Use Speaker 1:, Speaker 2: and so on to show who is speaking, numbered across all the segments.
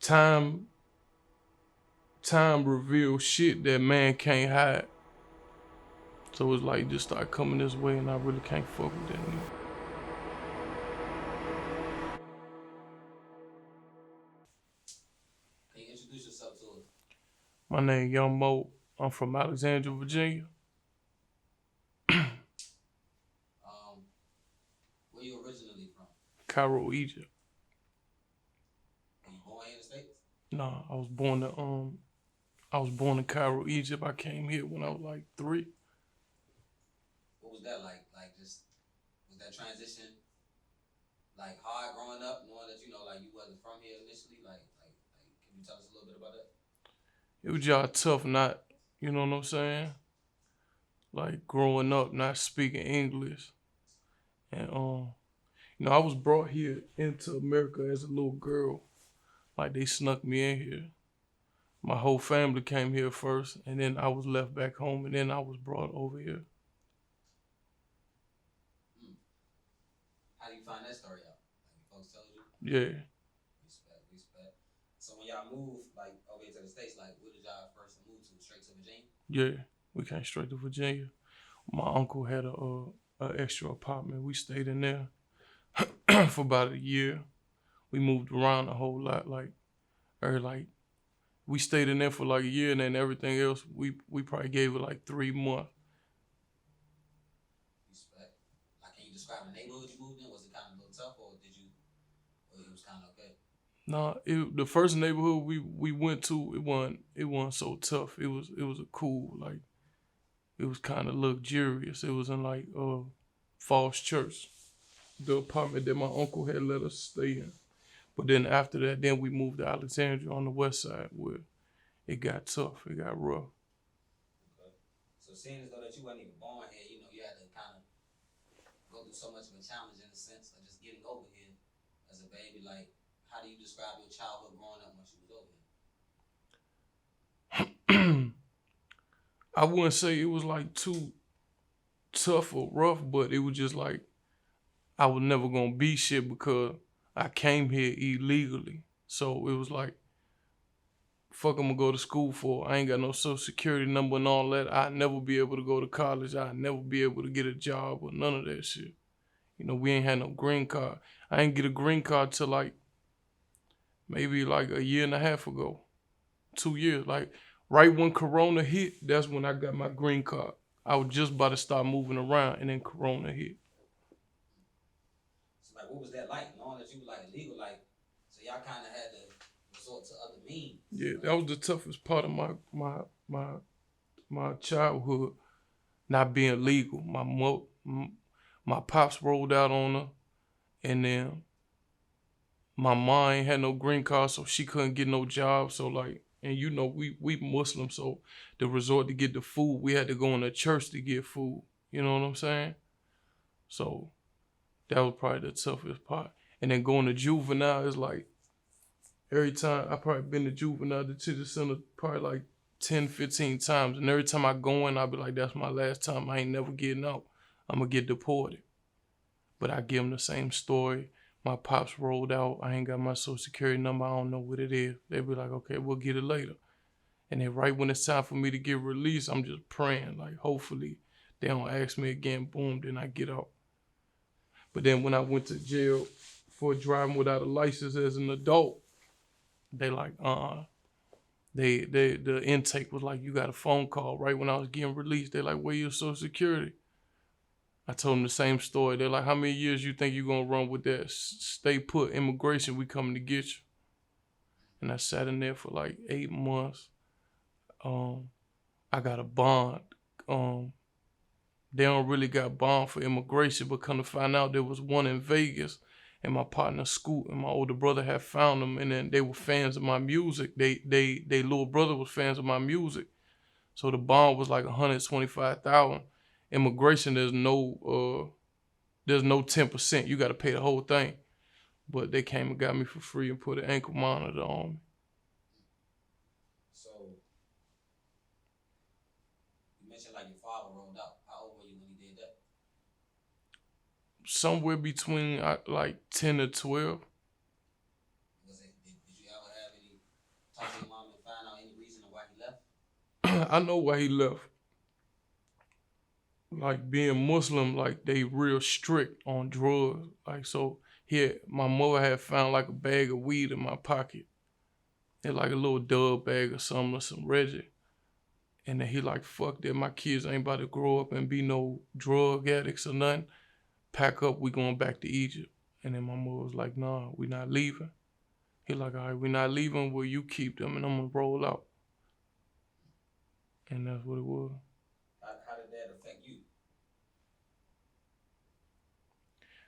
Speaker 1: time time reveals shit that man can't hide. So it's like just start coming this way, and I really can't fuck with that nigga.
Speaker 2: Can you introduce yourself to us?
Speaker 1: My name Young Mo. I'm from Alexandria, Virginia.
Speaker 2: Um, where you originally from?
Speaker 1: Cairo, Egypt.
Speaker 2: Were you born here in the States?
Speaker 1: Nah, I was born in Cairo, Egypt. I came here when I was like 3.
Speaker 2: What was that like? Like, just was that transition like hard growing up, knowing that like you wasn't from here initially? Like, can you tell us a little bit about that?
Speaker 1: It was y'all tough, not, you know what I'm saying? Like growing up, not speaking English. And I was brought here into America as a little girl. Like they snuck me in here. My whole family came here first, and then I was left back home, and then I was brought over here.
Speaker 2: Hmm. How do you find that story out? Like, folks told you?
Speaker 1: Yeah,
Speaker 2: Respect, respect. So when y'all moved like over here to the States, like where did y'all first move to? Straight to Virginia?
Speaker 1: yeah. We came straight to Virginia. My uncle had a extra apartment. We stayed in there for about a year. We moved around a whole lot, like we stayed in there for like a year, and then everything else we probably gave it like 3 months.
Speaker 2: Respect. Like, can you describe the neighborhood you moved in? Was it kind of a little tough, or did you? Or it was kind of okay?
Speaker 1: Nah, the first neighborhood we went to, it wasn't so tough. It was a cool, like it was kind of luxurious. It was in like Falls Church, the apartment that my uncle had let us stay in. But then after that, then we moved to Alexandria on the west side where it got tough. It got rough.
Speaker 2: Okay. So seeing as though that you weren't even born here, you had to kind of go through so much of a challenge in the sense of just getting over here as a baby. Like, how do you describe your childhood growing up once you was over here?
Speaker 1: I wouldn't say it was like too tough or rough, but it was just like I was never gonna be shit because I came here illegally. So it was like, fuck, I'm gonna go to school for. I ain't got no social security number and all that. I'd never be able to go to college. I'd never be able to get a job or none of that shit. We ain't had no green card. I ain't get a green card till like maybe like a year and a half ago, 2 years. Like right when Corona hit, that's when I got my green card. I was just about to start moving around, and then Corona hit.
Speaker 2: So like, what was that like, knowing that you were like illegal? Like, so y'all kind of had to resort to other means,
Speaker 1: Yeah, that
Speaker 2: right?
Speaker 1: was the toughest part of my childhood, not being legal. My pops rolled out on her, and then my mom ain't had no green card, so she couldn't get no job. So like, and we Muslim, so the resort to get the food, we had to go in the church to get food. You know what I'm saying? So that was probably the toughest part. And then going to juvenile is like every time I probably been to juvenile detention center probably like 10, 15 times. And every time I go in, I'll be like, that's my last time. I ain't never getting out. I'm going to get deported. But I give them the same story. My pops rolled out. I ain't got my social security number. I don't know what it is. They be like, okay, we'll get it later. And then right when it's time for me to get released, I'm just praying, like, hopefully they don't ask me again. Boom, then I get out. But then when I went to jail for driving without a license as an adult, they like, the intake was like, you got a phone call right when I was getting released. They're like, where your social security? I told them the same story. They're like, how many years you think you're gonna run with that? Stay put, immigration, we coming to get you. And I sat in there for like 8 months. I got a bond. Um, they don't really got bond for immigration, but come to find out there was one in Vegas, and my partner Scoot and my older brother had found them, and then they were fans of my music. They little brother was fans of my music, so the bond was like 125,000. Immigration, there's no 10%. You got to pay the whole thing. But they came and got me for free and put an ankle monitor on me.
Speaker 2: So you mentioned like your father rolled out. How old were you when he did that?
Speaker 1: Somewhere between like 10 to 12.
Speaker 2: Did you ever have any
Speaker 1: I know why he left. Like being Muslim, like they real strict on drugs. Like so, here my mother had found like a bag of weed in my pocket. It like a little dub bag or something or some Reggie. And then he like, fuck that, my kids ain't about to grow up and be no drug addicts or nothing. Pack up, we going back to Egypt. And then my mother was like, nah, we not leaving. He like, all right, we not leaving, will you keep them and I'm gonna roll out. And that's what it was.
Speaker 2: How did that affect you?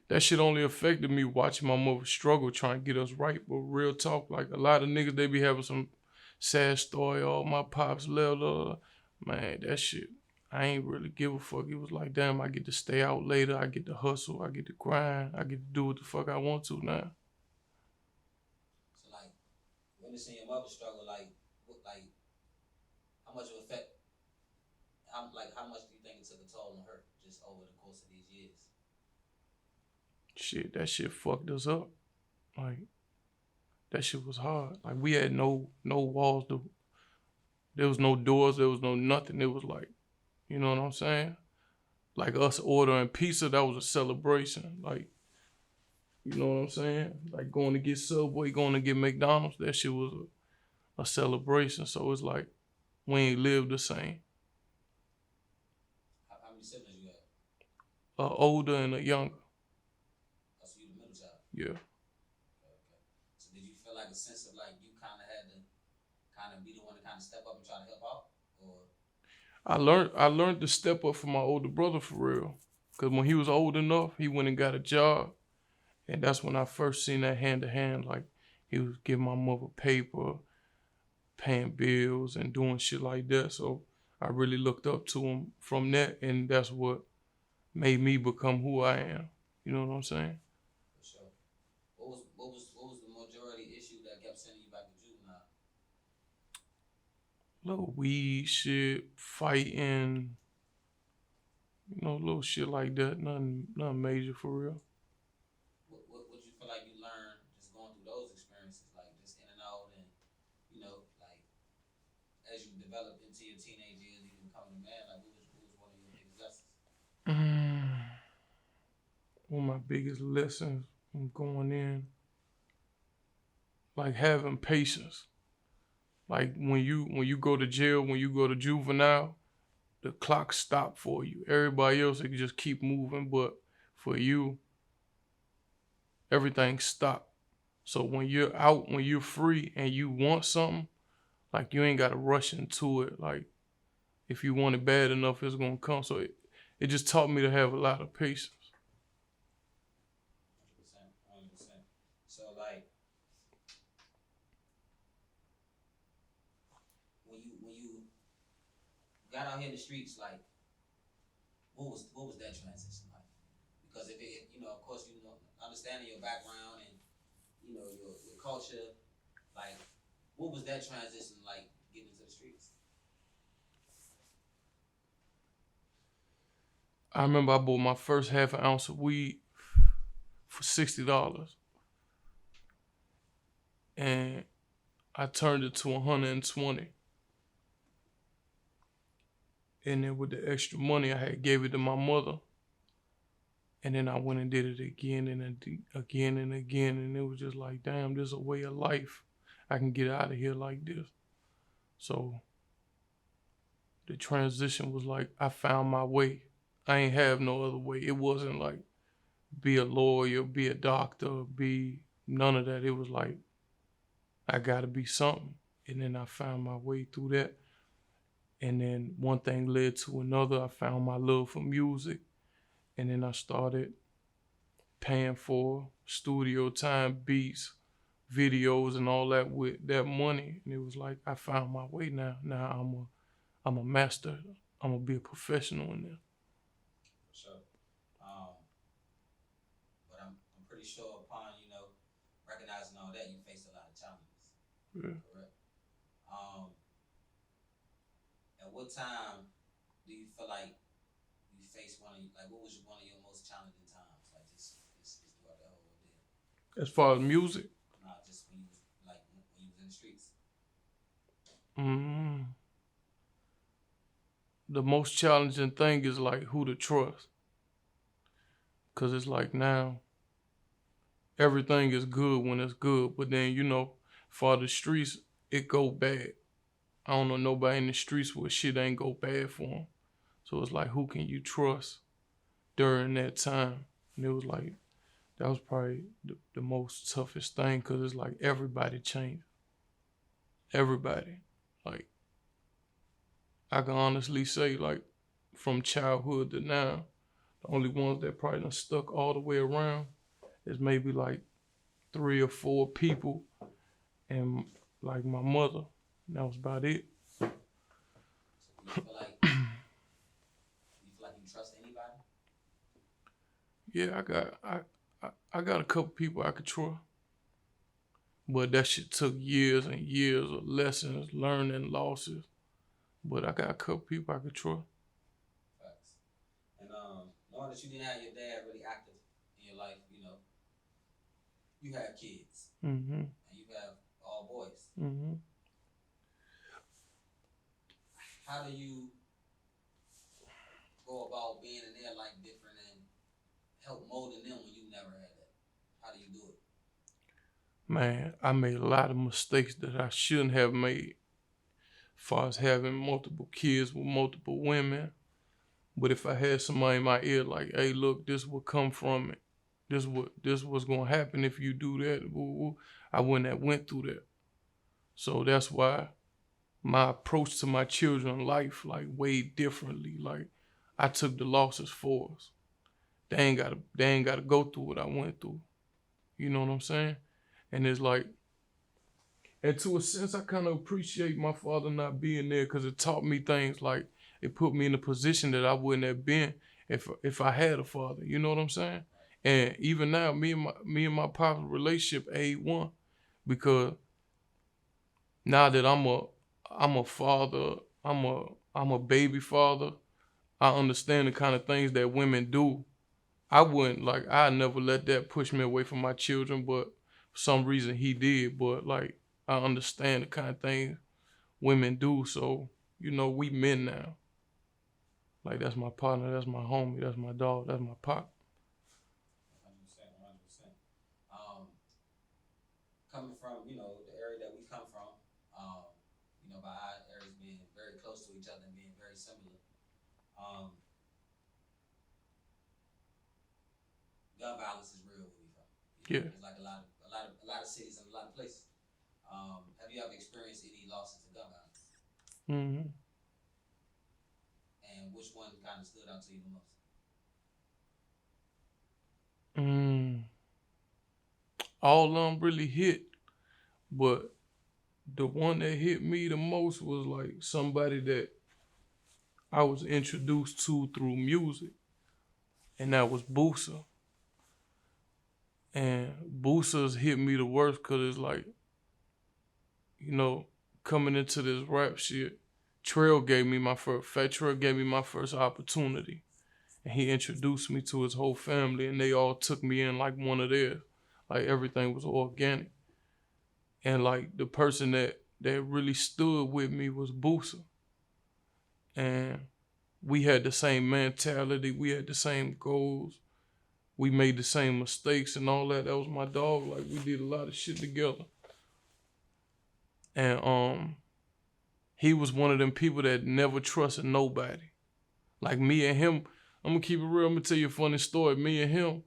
Speaker 1: That shit only affected me watching my mother struggle trying to get us right. But real talk, like a lot of niggas, they be having some sad story. Oh, my pops left. Man, that shit, I ain't really give a fuck. It was like, damn, I get to stay out later. I get to hustle. I get to grind. I get to do what the fuck I want to now.
Speaker 2: So like witnessing your mother struggle, like how much of effect, how much do you think it took a toll on her just over the course of these years?
Speaker 1: Shit, that shit fucked us up. Like, that shit was hard. Like, we had no walls. There was no doors. There was no nothing. It was like, you know what I'm saying? Like us ordering pizza, that was a celebration. Like, you know what I'm saying? Like going to get Subway, going to get McDonald's, that shit was a celebration. So it's like we ain't live the same.
Speaker 2: How many siblings you have?
Speaker 1: A older and a younger.
Speaker 2: Oh, so you the middle child.
Speaker 1: Yeah.
Speaker 2: Okay, okay. So did you feel like a sense of like you kind of had to kind of be the one to kind of step up and try to help out, or
Speaker 1: I learned to step up for my older brother for real. Cause when he was old enough, he went and got a job. And that's when I first seen that hand to hand. Like he was giving my mother paper, paying bills and doing shit like that. So I really looked up to him from that, and that's what made me become who I am. You know what I'm saying?
Speaker 2: for sure? What was the majority issue that kept sending you back to juvenile?
Speaker 1: Little weed shit, fighting, little shit like that. Nothing major for real.
Speaker 2: What you feel like you learned just going through those experiences, like just in and out, and like as you develop into your teenage years, even becoming a man, like what was one of your biggest lessons?
Speaker 1: Mm, one of my biggest lessons from going in, like having patience. Like when you go to jail, when you go to juvenile, the clock stopped for you. Everybody else it can just keep moving, but for you, everything stopped. So when you're out, when you're free and you want something, like you ain't gotta rush into it. Like if you want it bad enough, it's gonna come. So it just taught me to have a lot of patience.
Speaker 2: 100%, 100%. So like when you got out here in the streets, like what was that transition like? Because if it, of course, understanding your background and your culture, like what was that transition like getting into the streets?
Speaker 1: I remember I bought my first half an ounce of weed for $60, and I turned it to 120. And then with the extra money, I had gave it to my mother. And then I went and did it again and again and again. And it was just like, damn, this is a way of life. I can get out of here like this. So the transition was like, I found my way. I ain't have no other way. It wasn't like be a lawyer, be a doctor, be none of that. It was like, I gotta be something. And then I found my way through that. And then one thing led to another. I found my love for music. And then I started paying for studio time, beats, videos, and all that with that money. And it was like I found my way now. Now I'm a master. I'm gonna be a professional in there.
Speaker 2: For sure. Um, but I'm pretty sure upon recognizing all that, you faced a lot of challenges.
Speaker 1: Yeah.
Speaker 2: Correct. Um, at what time do you feel like you faced what was one of your most challenging times? Like just throughout that whole ordeal.
Speaker 1: As far as music,
Speaker 2: Nah, just when you was in the streets.
Speaker 1: mm, the most challenging thing is like who to trust. Cause it's like now everything is good when it's good, but then for the streets it go bad. I don't know nobody in the streets where shit ain't go bad for them. So it's like who can you trust during that time? And it was like that was probably the most toughest thing because it's like everybody changed. Everybody. Like I can honestly say like from childhood to now, the only ones that probably done stuck all the way around is maybe like 3 or 4 people and like my mother. And that was about it.
Speaker 2: So do you feel like you trust anybody?
Speaker 1: Yeah, I got a couple people I could trust. But that shit took years and years of lessons, learning, losses. But I got a couple people I could trust.
Speaker 2: Facts. And knowing that you didn't have your dad really active in your life, you have kids
Speaker 1: Mm-hmm.
Speaker 2: and you have all boys.
Speaker 1: Mm-hmm.
Speaker 2: How do you go about being in their life different and help molding them when you never had that? How do you do it?
Speaker 1: Man, I made a lot of mistakes that I shouldn't have made. As far as having multiple kids with multiple women. But if I had somebody in my ear like, hey, look, this will come from it. This what's gonna happen if you do that. I wouldn't have went through that. So that's why my approach to my children's life like way differently. Like I took the losses for us. They ain't gotta go through what I went through. You know what I'm saying? And it's like, and to a sense, I kind of appreciate my father not being there because it taught me things like it put me in a position that I wouldn't have been if I had a father. You know what I'm saying? And even now, me and my pop's relationship A1 because now that I'm a father, I'm a baby father. I understand the kind of things that women do. I never let that push me away from my children, but for some reason he did. But like I understand the kind of things women do. So, we men now. Like that's my partner, that's my homie, that's my dog, that's my pop.
Speaker 2: 100%, 100%. Coming from, the area that we come from, by our areas being very close to each other and being very similar, um, gun violence is real where we from.
Speaker 1: Yeah.
Speaker 2: It's like a lot of cities and a lot of places. Have you ever experienced any losses to gun violence?
Speaker 1: Mm-hmm.
Speaker 2: And which one kind of stood out to you the most?
Speaker 1: All of them really hit, but the one that hit me the most was like somebody that I was introduced to through music, and that was Boosa. And Boosa's hit me the worst because it's like, coming into this rap shit, Fat Trail gave me my first opportunity. And he introduced me to his whole family and they all took me in like one of theirs. Like everything was organic. And like the person that really stood with me was Boosa. And we had the same mentality, we had the same goals, we made the same mistakes and all that. That was my dog. Like we did a lot of shit together. And he was one of them people that never trusted nobody. Like me and him, I'm gonna keep it real, I'm gonna tell you a funny story. Me and him,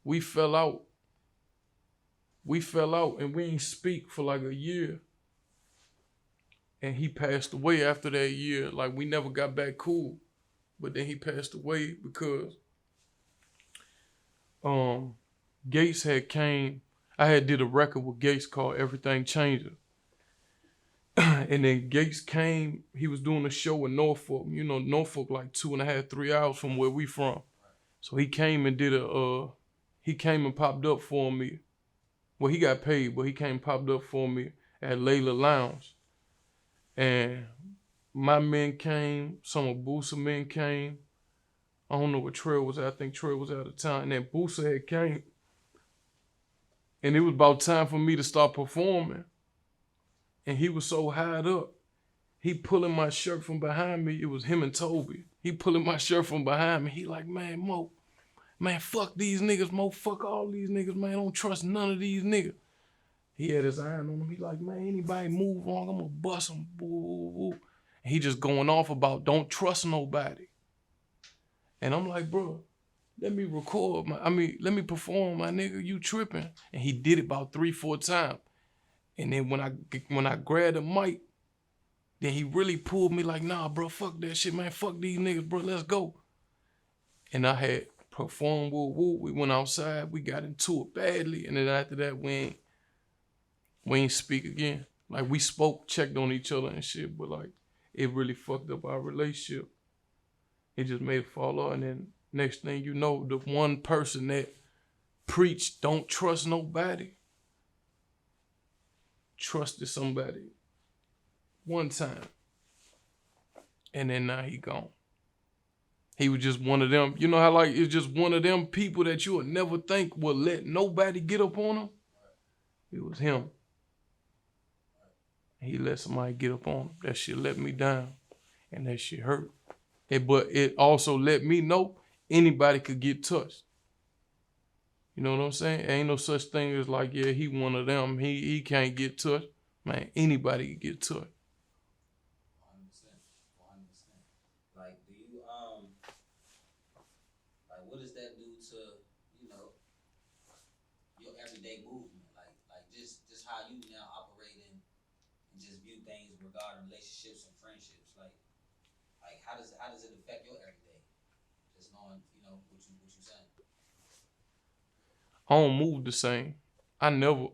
Speaker 1: we fell out. We fell out and we ain't speak for like a year. And he passed away after that year. Like we never got back cool. But then he passed away because Gates had came. I had did a record with Gates called Everything Changes. And then Gates came, he was doing a show in Norfolk. Norfolk like 2.5, 3 hours from where we from. So he came and he came and popped up for me. Well, he got paid, but he came and popped up for me at Layla Lounge. And my men came, some of Boosa men came. I don't know what Trail was at. I think Trail was out of town. And then Boosa had came. And it was about time for me to start performing. And he was so high up. He pulling my shirt from behind me. It was him and Toby. He pulling my shirt from behind me. He like, man, Mo, man, fuck these niggas, Mo, fuck all these niggas, man. I don't trust none of these niggas. He had his iron on him. He like, man, anybody move wrong, I'm gonna bust him. Boo, boo, boo. And he just going off about don't trust nobody. And I'm like, bro, let me let me perform, my nigga. You tripping? And he did it about 3-4 times. And then when I grabbed the mic, then he really pulled me like, nah, bro, fuck that shit, man. Fuck these niggas, bro. Let's go. And I had performed woo woo. We went outside. We got into it badly. And then after that, we ain't speak again. Like we spoke, checked on each other and shit, but like it really fucked up our relationship. It just made it fall off. And then next thing you know, the one person that preached don't trust nobody trusted somebody one time. And then now he gone. He was just one of them. You know how like it's just one of them people that you would never think would let nobody get up on him? It was him. He let somebody get up on him. That shit let me down. And that shit hurt. But it also let me know anybody could get touched. You know what I'm saying? Ain't no such thing as like, yeah, he one of them. He can't get touched. Man, anybody can get touched.
Speaker 2: 100%. 100%. Like, do you like what does that do to, you know, your everyday movement? Like just how you now operate and just view things regarding relationships and friendships. Like how does it affect your everyday? Just knowing, you know, what you saying.
Speaker 1: I don't move the same. I never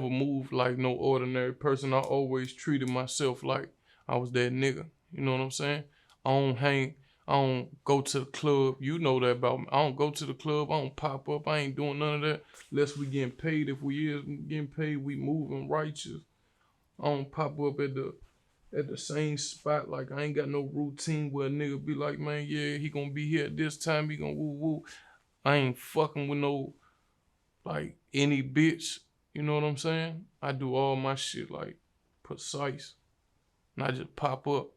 Speaker 1: moved like no ordinary person. I always treated myself like I was that nigga. You know what I'm saying? I don't hang. I don't go to the club. You know that about me. I don't go to the club. I don't pop up. I ain't doing none of that. Unless we getting paid. If we is getting paid, we moving righteous. I don't pop up at the same spot. Like I ain't got no routine where a nigga be like, man, yeah, he gonna be here at this time. He gonna woo woo. I ain't fucking with no like any bitch. You know what I'm saying? I do all my shit like precise. And I just pop up.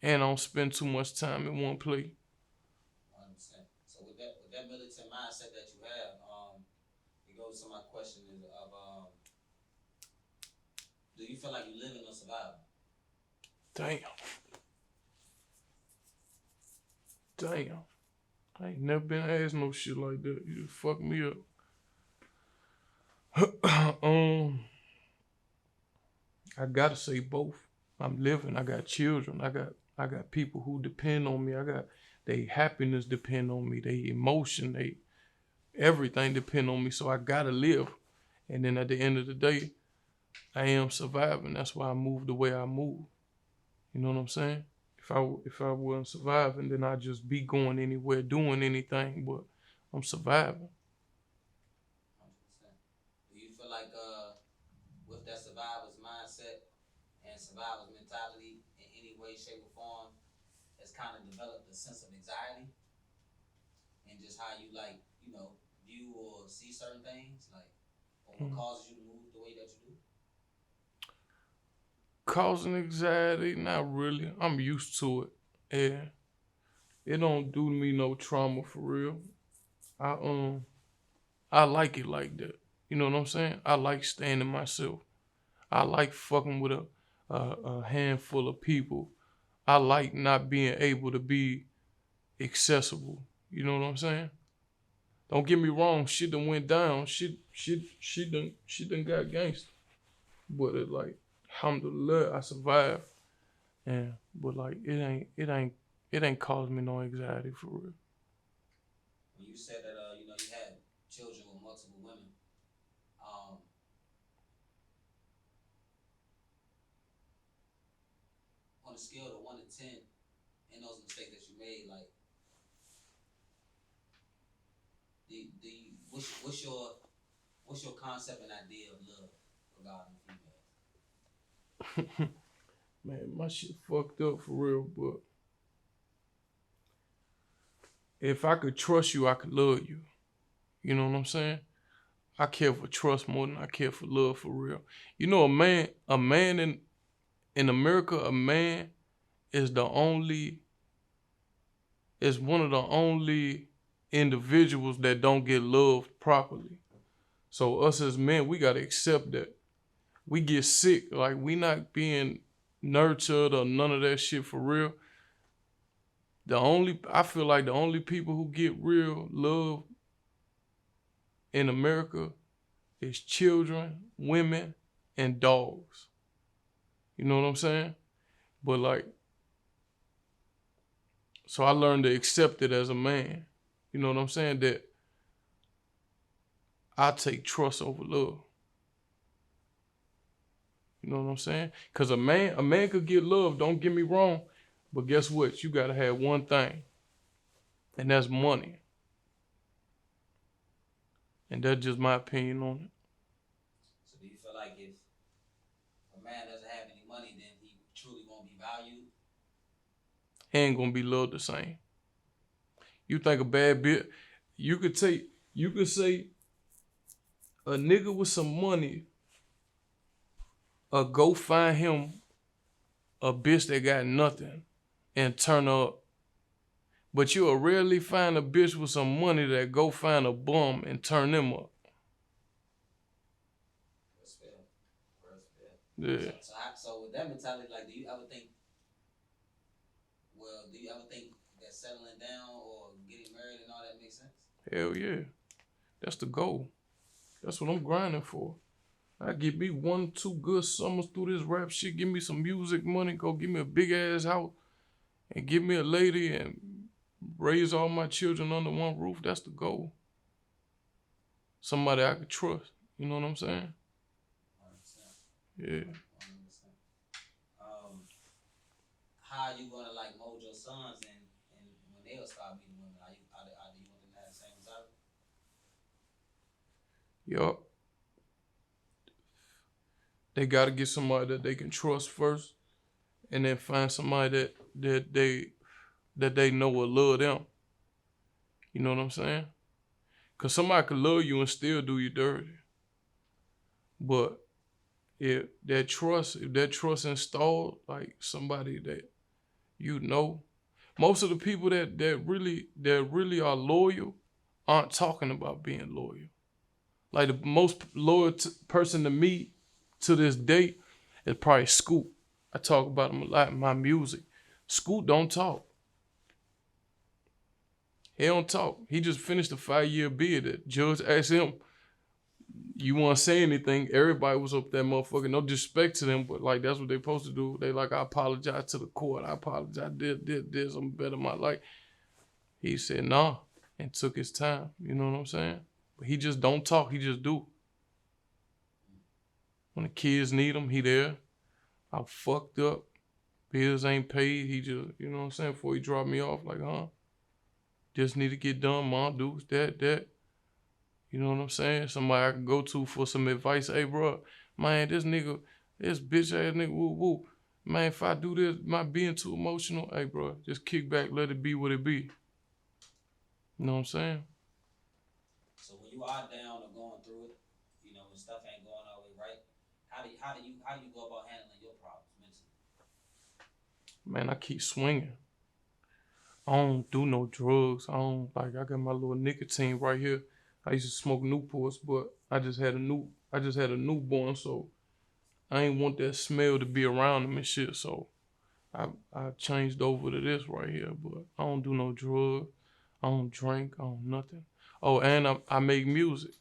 Speaker 1: And I don't spend too much time in one place.
Speaker 2: 100%. So with that militant mindset that you have, it goes to my question is of do you feel like you living or surviving?
Speaker 1: Damn. Damn. I ain't never been asked no shit like that. You just fuck me up. I gotta say both. I'm living. I got children. I got people who depend on me. I got they happiness depend on me. They emotion. They everything depend on me. So I gotta live. And then at the end of the day, I am surviving. That's why I move the way I move. You know what I'm saying? If I wasn't surviving, then I'd just be going anywhere, doing anything. But I'm surviving.
Speaker 2: 100%. Do you feel like with that survivor's mindset and survivor's mentality in any way, shape, or form has kind of developed a sense of anxiety and just how you like, you know, view or see certain things, like or what causes you to move the way that you do?
Speaker 1: Causing anxiety? Not really. I'm used to it. Yeah. It don't do me no trauma for real. I I like it like that. You know what I'm saying? I like staying to myself. I like fucking with a handful of people. I like not being able to be accessible. You know what I'm saying? Don't get me wrong, shit done went down. Shit done got gangster. But it like, alhamdulillah, I survived. Yeah. But like it ain't caused me no anxiety for real.
Speaker 2: When you said that you know you had children with multiple women, um, on a scale of 1 to 10, in those mistakes that you made, like what's your concept and idea of love regarding females?
Speaker 1: Man, my shit fucked up for real, but if I could trust you, I could love you. You know what I'm saying? I care for trust more than I care for love for real. You know, a man in America, a man is one of the only individuals that don't get loved properly. So us as men, we gotta accept that. We get sick, like we not being nurtured or none of that shit for real. I feel like the only people who get real love in America is children, women, and dogs. You know what I'm saying? But like, so I learned to accept it as a man. You know what I'm saying? That I take trust over love. You know what I'm saying? Cause a man could get love, don't get me wrong. But guess what? You gotta have one thing. And that's money. And that's just my opinion on it.
Speaker 2: So do you feel like if a man doesn't have any money, then he truly won't be valued?
Speaker 1: He ain't gonna be loved the same. You think a bad bit, you could say a nigga with some money go find him a bitch that got nothing and turn up. But you'll rarely find a bitch with some money that go find a bum and turn them up.
Speaker 2: Respect. Respect.
Speaker 1: Yeah.
Speaker 2: So with that mentality, like, do you ever think that settling down or getting married and all that makes sense?
Speaker 1: Hell yeah. That's the goal. That's what I'm grinding for. I get me 1-2 good summers through this rap shit. Give me some music money. Go give me a big ass house and give me a lady and raise all my children under one roof. That's the goal. Somebody I could trust. You know what I'm saying?
Speaker 2: 100%.
Speaker 1: Yeah.
Speaker 2: 100%. How are you gonna like mold your sons and when they'll start meeting women? Do you want them to have the same mentality?
Speaker 1: Yup. They gotta get somebody that they can trust first, and then find somebody that they know will love them. You know what I'm saying? Cause somebody could love you and still do you dirty. But if that trust installed, like somebody that you know, most of the people that really are loyal aren't talking about being loyal. Like the most loyal person to me to this day is probably Scoop. I talk about him a lot in my music. Scoop don't talk. He don't talk. He just finished a 5-year bid. The judge asked him, "You want to say anything?" Everybody was up there, motherfucker. No disrespect to them, but like that's what they supposed to do. They like, I apologize to the court. I apologize. Did something better in my life. He said nah and took his time. You know what I'm saying? But he just don't talk. He just do. When the kids need him, he there. I fucked up. Bills ain't paid. He just, you know what I'm saying? Before he dropped me off, like, just need to get done, mom, do that. You know what I'm saying? Somebody I can go to for some advice. Hey, bro, man, this bitch ass nigga, woo. Man, if I do this, am I being too emotional? Hey, bro, just kick back, let it be what it be. You know what I'm saying?
Speaker 2: So when you are down or going through it, when stuff ain't going all the way right, how do you go about handling your problems mentally?
Speaker 1: Man, I keep swinging. I don't do no drugs. I got my little nicotine right here. I used to smoke Newports, but I just had a newborn, so I ain't want that smell to be around them and shit. So I changed over to this right here, but I don't do no drugs. I don't drink. I don't nothing. Oh, and I make music.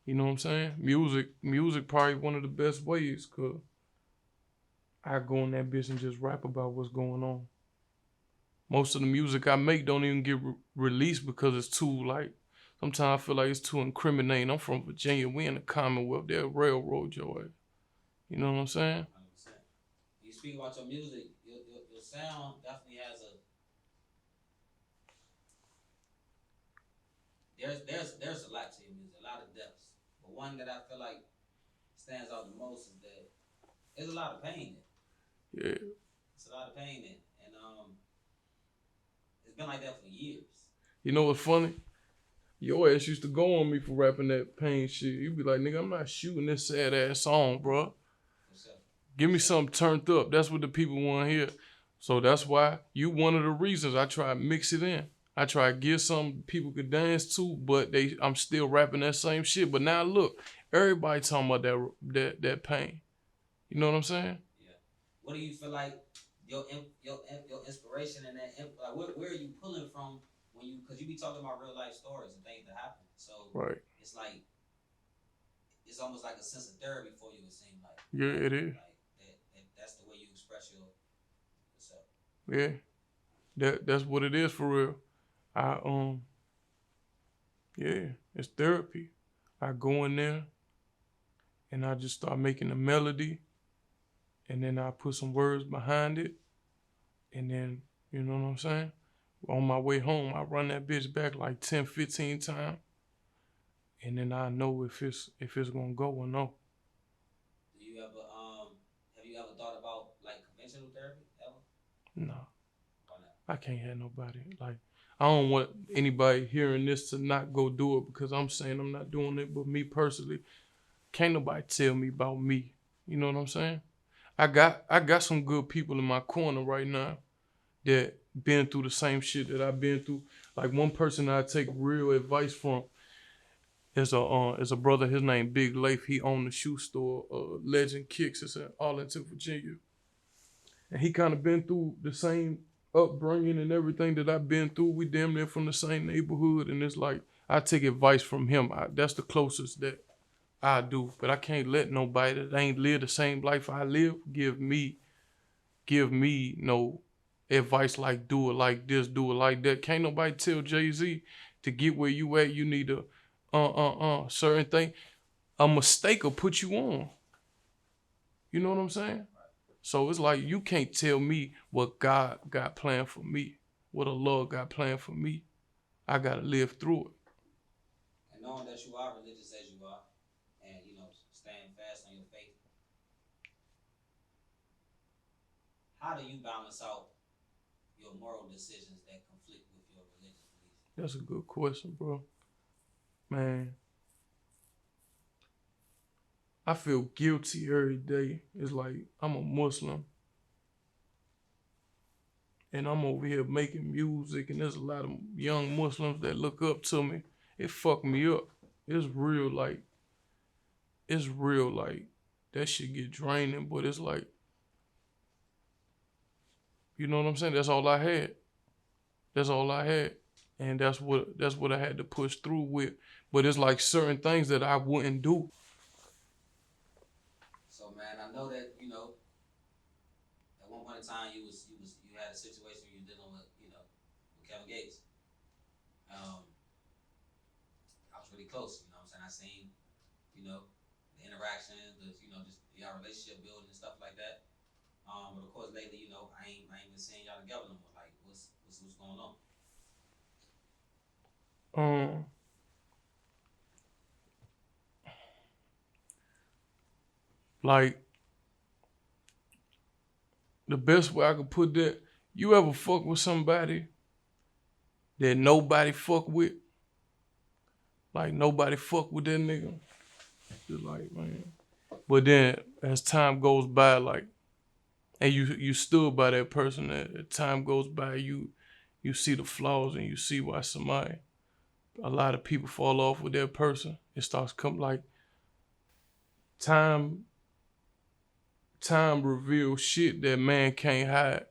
Speaker 1: You know what I'm saying? Music probably one of the best ways, cause I go in that bitch and just rap about what's going on. Most of the music I make don't even get released because it's too like. Sometimes I feel like it's too incriminating. I'm from Virginia. We in the Commonwealth. They'll railroad your ass. You know what I'm saying?
Speaker 2: 100%. You speak about your music, your sound definitely has there's a lot to your music, a lot of depths. But one that I feel like stands out the most is that there's a lot of pain in it.
Speaker 1: Yeah.
Speaker 2: It's a lot of pain in it. And it's been like that for years.
Speaker 1: You know what's funny? Your ass used to go on me for rapping that pain shit. You be like, nigga, I'm not shooting this sad ass song, bro.
Speaker 2: What's up?
Speaker 1: Give me something turned up. That's what the people want to hear. So that's why you one of the reasons I try to mix it in. I try to get something people could dance to, but I'm still rapping that same shit. But now look, everybody talking about that pain. You know what I'm saying?
Speaker 2: Yeah. What do you feel like your inspiration and like where are you pulling from when you because you be talking about real life stories and things that happen. So
Speaker 1: Right.
Speaker 2: it's like it's almost like a sense of therapy for you. It seems like
Speaker 1: Yeah,
Speaker 2: right,
Speaker 1: it is.
Speaker 2: like that's the way you express yourself.
Speaker 1: Yeah. That's what it is for real. I yeah, it's therapy. I go in there and I just start making a melody and then I put some words behind it and then you know what I'm saying? On my way home, I run that bitch back like 10, 15 times and then I know if it's gonna go or no.
Speaker 2: Do you ever have you ever thought about like conventional therapy ever?
Speaker 1: No,
Speaker 2: Why not?
Speaker 1: I can't have nobody. Like I don't want anybody hearing this to not go do it because I'm saying I'm not doing it, but me personally, can't nobody tell me about me. You know what I'm saying? I got some good people in my corner right now that been through the same shit that I've been through. Like one person I take real advice from is a brother. His name Big Leif. He owned the shoe store, Legend Kicks. It's in Arlington, Virginia, and he kind of been through the same upbringing and everything that I've been through. We damn near from the same neighborhood, and it's like I take advice from him. That's the closest that I do, but I can't let nobody that ain't live the same life I live give me no advice like do it like this, do it like that. Can't nobody tell Jay-Z to get where you at, you need to certain thing. A mistake will put you on. You know what I'm saying? So it's like you can't tell me what God got planned for me, what Allah got planned for me. I gotta live through it.
Speaker 2: And knowing that you are religious as you are, and staying fast on your faith, how do you balance out your moral decisions that conflict with your religious beliefs?
Speaker 1: That's a good question, bro. Man, I feel guilty every day. It's like I'm a Muslim and I'm over here making music, and there's a lot of young Muslims that look up to me. It fucked me up. It's real, like it's real, like that shit get draining. But it's like, you know what I'm saying? That's all I had. That's all I had, and that's what I had to push through with. But it's like certain things that I wouldn't do.
Speaker 2: So man, I know that at one point in time you had a situation where you're dealing with with Kevin Gates. Um, I was really close. You know what I'm saying? I seen the interactions, just y'all relationship building and stuff like that. But of course lately, I ain't been seeing y'all together no more. Like what's going on?
Speaker 1: Um, like the best way I could put that, you ever fuck with somebody that nobody fuck with? Like nobody fuck with that nigga. Just like, man. But then as time goes by, like, and you stood by that person, as time goes by, you see the flaws and you see why a lot of people fall off with that person. It starts coming like time time reveals shit that man can't hide.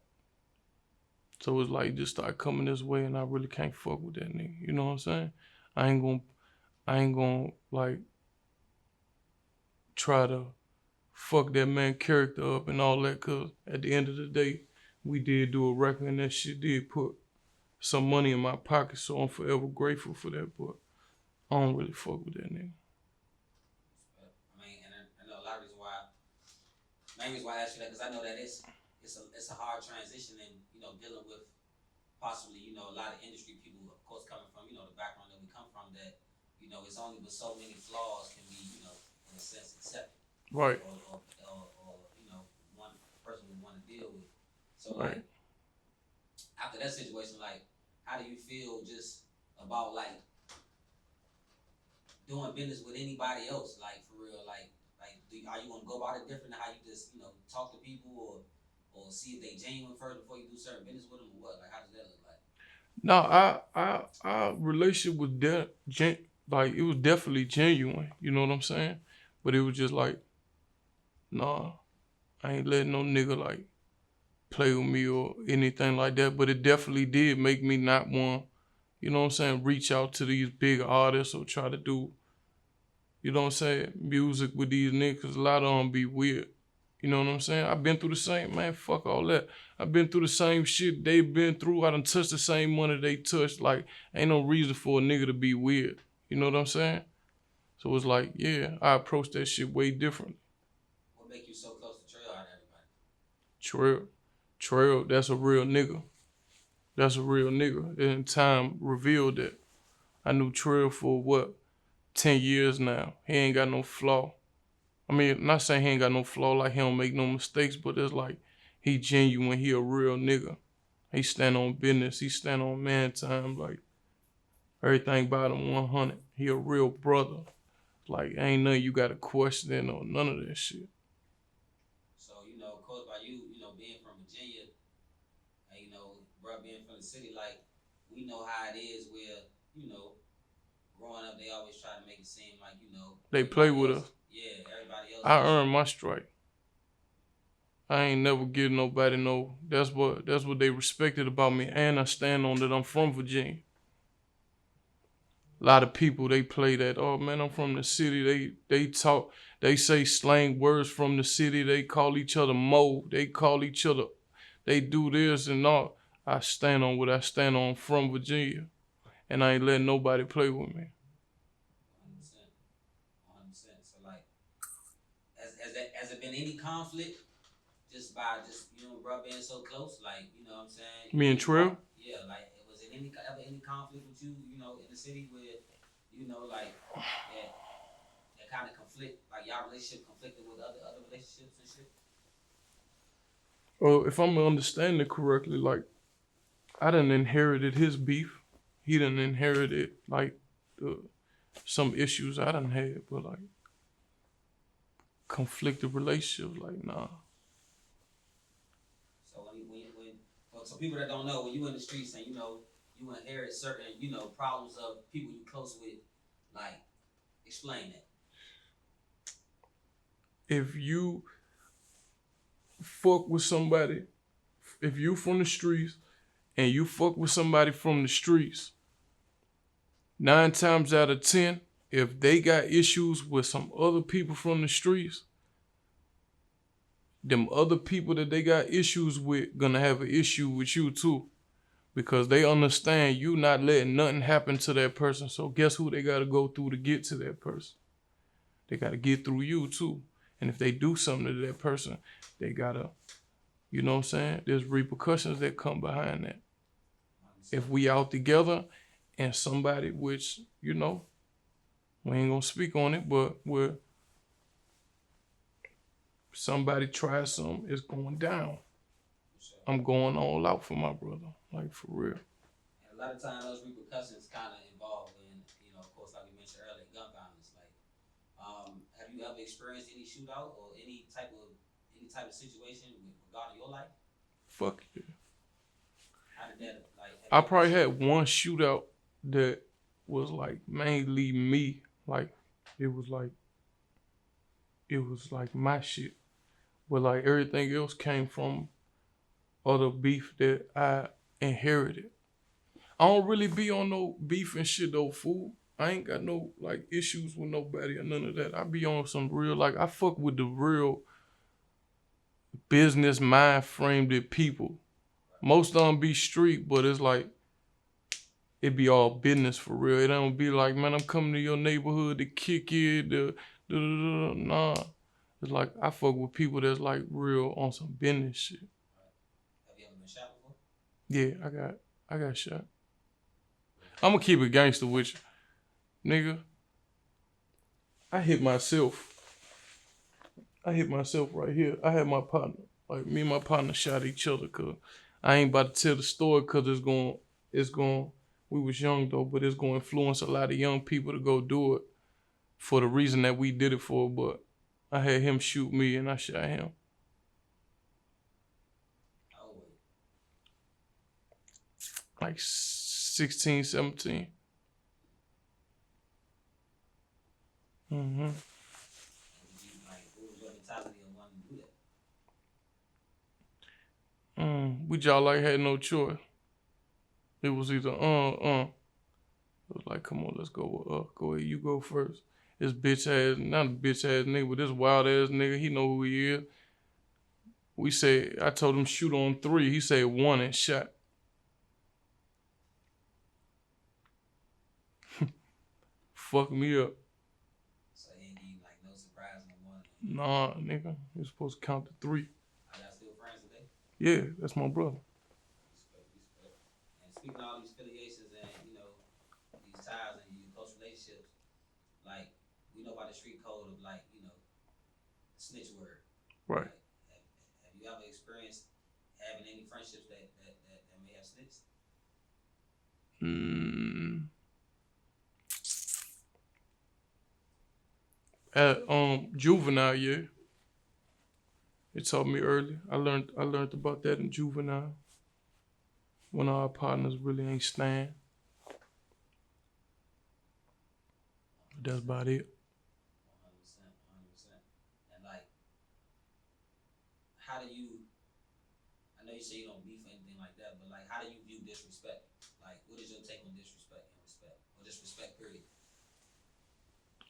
Speaker 1: So it's like just start coming this way and I really can't fuck with that nigga. You know what I'm saying? I ain't gonna like try to fuck that man character up and all that, cause at the end of the day, we did do a record and that shit did put some money in my pocket, so I'm forever grateful for that, but I don't really fuck with that nigga.
Speaker 2: I mean, and I know a lot of reasons why. Main reason why I ask you that because I know that it's a hard transition and dealing with possibly a lot of industry people, of course, coming from the background that we come from, that it's only with so many flaws can be in a sense accepted,
Speaker 1: Right,
Speaker 2: or one person would want to deal with. So
Speaker 1: right.
Speaker 2: like after that situation, like how do you feel just about like doing business with anybody else, like for real, like are you gonna go about it different than how you just talk or see if they genuine first before you do certain business with them, or what? Like, how does that look like?
Speaker 1: No, our relationship was like it was definitely genuine. You know what I'm saying? But it was just like, nah, I ain't letting no nigga like play with me or anything like that. But it definitely did make me not want, you know what I'm saying, reach out to these big artists or try to do, you know what I'm saying, music with these niggas. A lot of them be weird. You know what I'm saying? I've been through the same, man, fuck all that. I've been through the same shit they've been through. I done touched the same money they touched. Like, ain't no reason for a nigga to be weird. You know what I'm saying? So it's like, yeah, I approach that shit way different.
Speaker 2: What make you so close to Trail out of everybody?
Speaker 1: Trail, that's a real nigga. That's a real nigga. And time revealed that. I knew Trail for what, 10 years now. He ain't got no flaw. I mean, not saying he ain't got no flaw, like he don't make no mistakes, but it's like he genuine, he a real nigga. He stand on business, he stand on man time, like everything about him 100. He a real brother. Like ain't nothing you gotta question or none of that shit.
Speaker 2: So, of course, by you being from Virginia, and, bro, being from the city, like, we know how it is where, you know, growing up, they always try to make it seem like,
Speaker 1: They play
Speaker 2: everybody
Speaker 1: with
Speaker 2: else,
Speaker 1: us.
Speaker 2: yeah, everybody else
Speaker 1: I
Speaker 2: is,
Speaker 1: earned my strike. I ain't never give nobody no. That's what they respected about me, and I stand on that I'm from Virginia. A lot of people they play that. Oh man, I'm from the city. They talk. They say slang words from the city. They call each other mo. They call each other. They do this and all. I stand on what I stand on from Virginia, and I ain't letting nobody play with me.
Speaker 2: 100%. 100%. So, like, has it been any conflict just by bro, being so close? Like, you know what I'm saying?
Speaker 1: Me and Trill,
Speaker 2: Yeah, like, was it ever any conflict with you, in the city where, like, that kind of conflict, like, y'all relationship conflicted with other relationships and shit?
Speaker 1: well, if I'm understanding it correctly, like I done inherited his beef. He done inherited like the, some issues I done had, but like conflicted relationships, like nah.
Speaker 2: So so people that don't know, when you in the streets and you inherit certain problems of people you close with, like, explain that.
Speaker 1: If you fuck with somebody, if you from the streets and you fuck with somebody from the streets, 9 times out of 10, if they got issues with some other people from the streets, them other people that they got issues with gonna have an issue with you too. Because they understand you not letting nothing happen to that person. So guess who they gotta go through to get to that person? They gotta get through you too. And if they do something to that person, they gotta, you know what I'm saying? There's repercussions that come behind that. If we out together and somebody, which, we ain't gonna speak on it, but where somebody tries something, it's going down.
Speaker 2: Sure.
Speaker 1: I'm going all out for my brother, like for real.
Speaker 2: And a lot of times those repercussions kind of involve in, of course, like we mentioned earlier, gun violence. Like, have you ever experienced any shootout or any type of situation regarding your life?
Speaker 1: Fuck yeah.
Speaker 2: How did that, like, have
Speaker 1: I
Speaker 2: you ever
Speaker 1: probably had one shootout that was like mainly me. Like it was like my shit. But like everything else came from other beef that I inherited. I don't really be on no beef and shit though, fool. I ain't got no like issues with nobody or none of that. I be on some real, like I fuck with the real business mind framed people. Most of them be street, but it's like it be all business for real. It don't be like, man, I'm coming to your neighborhood to kick it. Nah. It's like I fuck with people that's like real on some business shit.
Speaker 2: have you ever been shot before?
Speaker 1: Yeah, I got shot. I'm gonna keep it gangster with you, nigga. I hit myself. I hit myself right here. I had my partner. Like me and my partner shot each other cause I ain't about to tell the story cause it's going we was young though, but it's gonna influence a lot of young people to go do it for the reason that we did it for, but I had him shoot me and I shot him. like 16, 17. Mm-hmm.
Speaker 2: And did you like what was your mentality of wanting to do that?
Speaker 1: We just like had no choice. It was either It was like, come on, let's go. Go ahead, you go first. This bitch ass, not a bitch ass nigga, but this wild ass nigga, he know who he is. We say, I told him shoot on three. He said one and shot. Fuck me up.
Speaker 2: So he ain't give you like no surprise no more.
Speaker 1: Nah, nigga, you supposed to count to three.
Speaker 2: Are y'all still friends today?
Speaker 1: Yeah, that's my brother.
Speaker 2: Respect, respect. And speaking of all these affiliations and these ties and your close relationships, like we know about the street code of like snitch word.
Speaker 1: Right.
Speaker 2: Like, have you ever experienced having any friendships that may have snitched?
Speaker 1: Mm, at juvenile, yeah. It taught me early. I learned about that in juvenile when our partners really ain't stand. But that's about it.
Speaker 2: 100%, 100%. And like, how do you? I know you say you don't beef or anything like that, but like, how do you view disrespect? Like, what is your take on disrespect and respect, or disrespect period?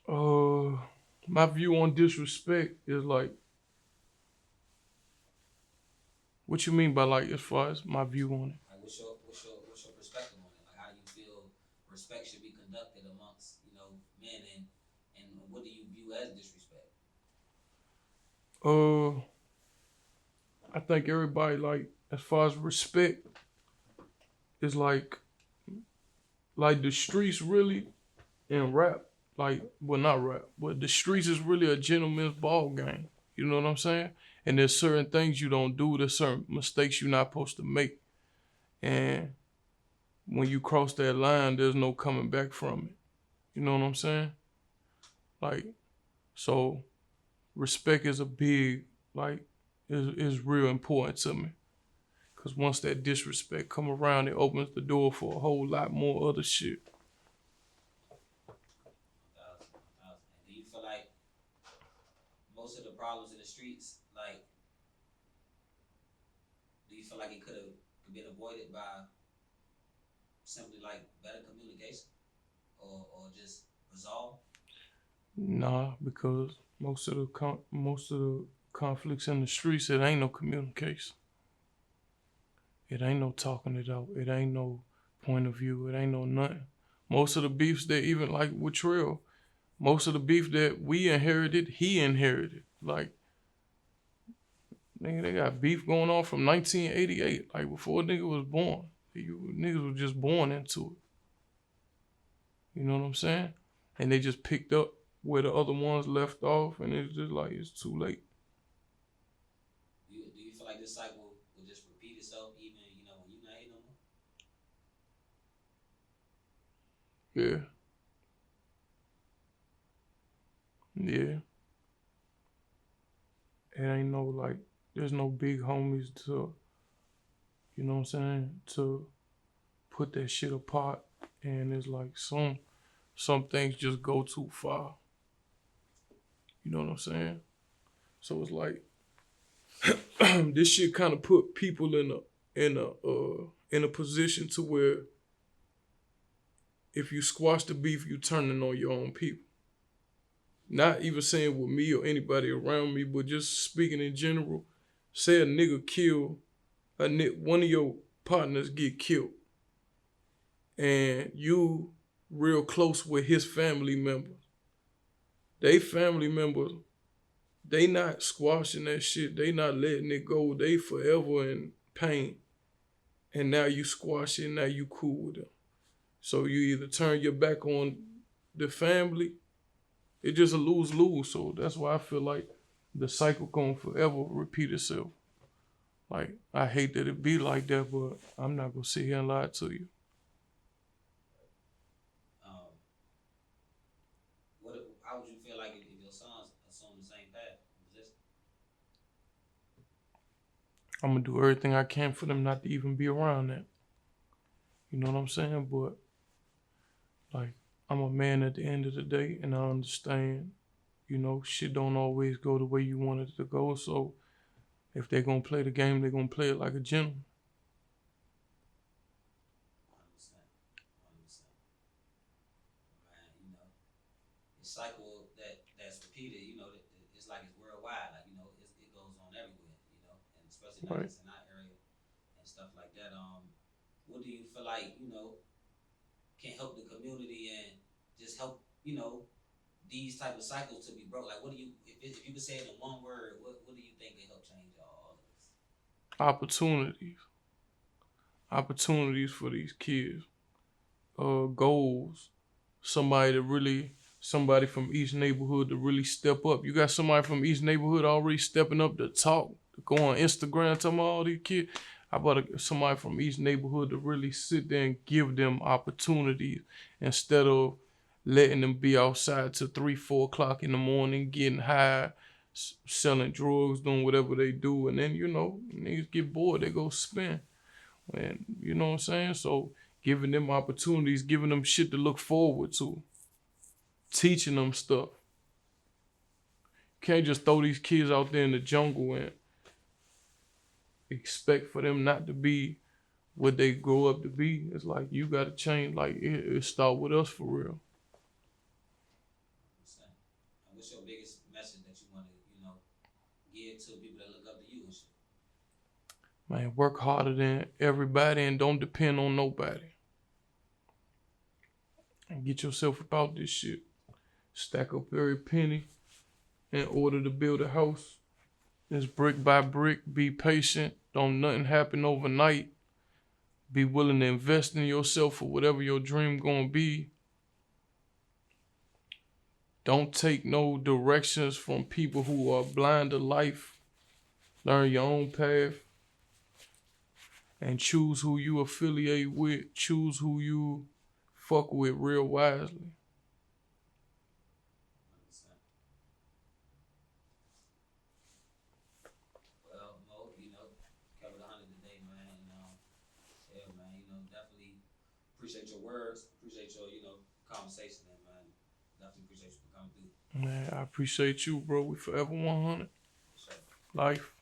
Speaker 1: Uh, my view on disrespect is like, what you mean by like as far as my view on it?
Speaker 2: Like, what's your perspective on it? Like, how do you feel respect should be conducted amongst men, and what do you view as disrespect?
Speaker 1: Uh, I think everybody like as far as respect is like the streets really in rap. Like, well, not rap, but the streets is really a gentleman's ball game. You know what I'm saying? And there's certain things you don't do. There's certain mistakes you're not supposed to make. And when you cross that line, there's no coming back from it. You know what I'm saying? Like, so respect is a big, like, is real important to me. Cause once that disrespect come around, it opens the door for a whole lot more other shit.
Speaker 2: 1,000, 1,000. And do you feel like most of the problems in the streets, like, do you feel like it could have been avoided by simply like better communication or just resolve?
Speaker 1: Nah, because most of the conflicts in the streets, it ain't no communication. It ain't no talking it out. It ain't no point of view. It ain't no nothing. Most of the beefs that even like with Trill, most of the beef that we inherited, he inherited. Like, nigga, they got beef going on from 1988, like before nigga was born. Niggas was just born into it. You know what I'm saying? And they just picked up where the other ones left off, and it's just like it's too late.
Speaker 2: Do you feel like this cycle will just repeat itself even when you're not here no more?
Speaker 1: Yeah, yeah. It ain't no like, there's no big homies to, you know what I'm saying, to put that shit apart. And it's like some things just go too far. You know what I'm saying? So it's like this shit kind of put people in a position to where if you squash the beef, you turning on your own people. Not even saying with me or anybody around me, but just speaking in general. Say a nigga kill one of your partners get killed, and you real close with his family members. They family members, they not squashing that shit. They not letting it go. They forever in pain. And now you squash it. Now you cool with them. So you either turn your back on the family. It just a lose lose. So that's why I feel like the cycle gonna forever repeat itself. Like, I hate that it be like that, but I'm not gonna sit here and lie to you.
Speaker 2: Um, how would you feel like if your sons assume the same path and position?
Speaker 1: I'm gonna do everything I can for them not to even be around that. You know what I'm saying? But like, I'm a man at the end of the day, and I understand. Shit don't always go the way you want it to go. So if they're gonna play the game, they're gonna play it like a gentleman.
Speaker 2: 100%. 100%. Man, the cycle that's repeated, it's like it's worldwide. Like, it goes on everywhere, and especially not
Speaker 1: Right.
Speaker 2: just in our area and stuff like that. What do you feel like, can help the community and just help, these type of cycles to be broke? Like, what do you, if you could say it in one word, what do you think can help change all of this?
Speaker 1: Opportunities. Opportunities for these kids. Goals. Somebody from each neighborhood to really step up. You got somebody from each neighborhood already stepping up to talk, to go on Instagram, talking about all these kids. How about somebody from each neighborhood to really sit there and give them opportunities instead of letting them be outside till 3, 4 o'clock in the morning, getting high, selling drugs, doing whatever they do, and then niggas get bored, they go spin. And you know what I'm saying? So giving them opportunities, giving them shit to look forward to, teaching them stuff. Can't just throw these kids out there in the jungle and expect for them not to be what they grow up to be. It's like you gotta change. Like it start with us for real.
Speaker 2: 100%. And what's your biggest message that you want to, give to people that look up to you and shit?
Speaker 1: Man, work harder than everybody and don't depend on nobody. And get yourself about this shit. Stack up every penny in order to build a house. It's brick by brick. Be patient. Don't nothing happen overnight. Be willing to invest in yourself for whatever your dream gonna be. Don't take no directions from people who are blind to life. Learn your own path and choose who you affiliate with. Choose who you fuck with real wisely.
Speaker 2: 100%. Well, Mo, covered 100 today, man. And yeah, man, definitely appreciate your words. Appreciate your, conversation, and man, definitely appreciate you for coming through.
Speaker 1: Man, I appreciate you, bro. We forever 100.
Speaker 2: For sure.
Speaker 1: Life.